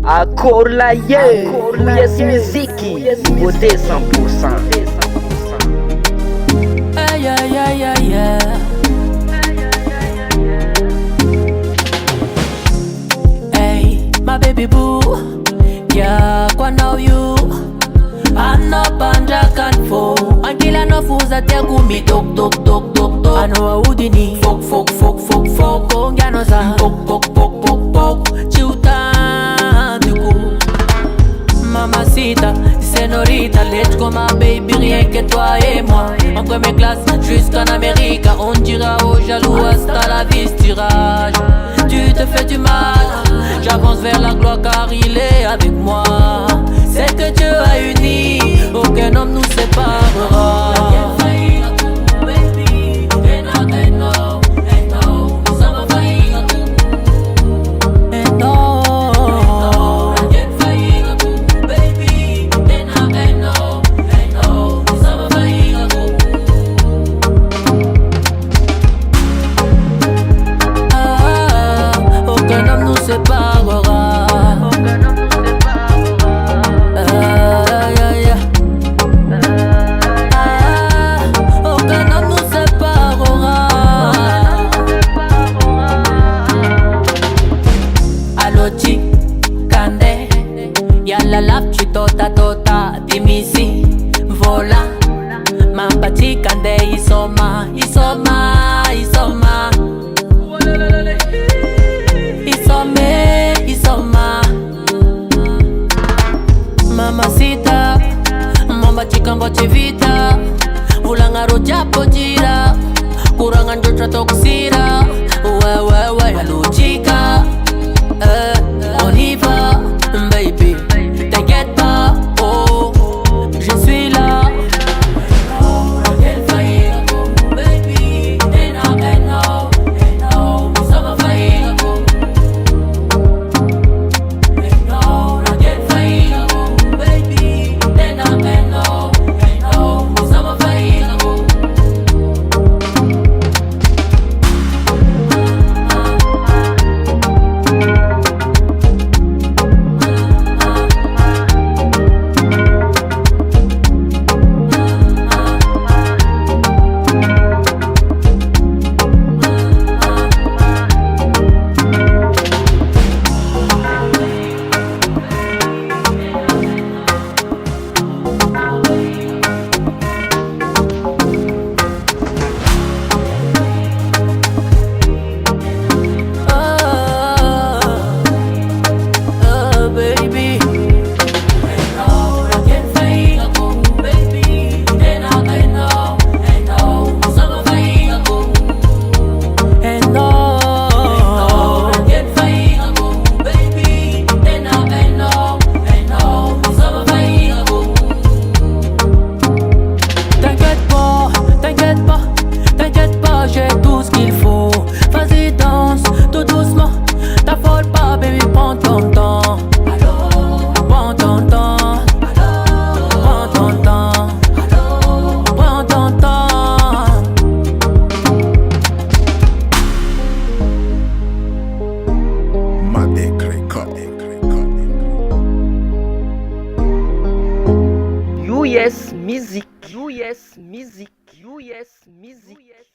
Accord la yes muziki, nouveauté 100%. Aïe aïe aïe aïe. Hey, my baby boo, yeah, kwa know you. Ano banja kan fo, ankila no fuza te gumi tok tok tok tok tok. Ano audini, fok fok fok fok fok, kongano za, pok pok pok pok pok, chiuta. Mamacita, señorita, let's go ma baby, rien que toi et moi. En première classe jusqu'en Amérique, on dira aux jaloux hasta la vie tirage. Tu te fais du mal, j'avance vers la gloire car il est avec moi. C'est que Dieu a uni, aucun homme nous séparera. Tota tota, dimisi, vola. Mampati kande isoma, isoma, isoma. Isome, isoma. Mamacita, mamba chica mboche vita. Vulanga roja pojira, kurangan jotra toksira. We, hello chica, on y va, baby. T'inquiète pas, oh, je suis là. US music.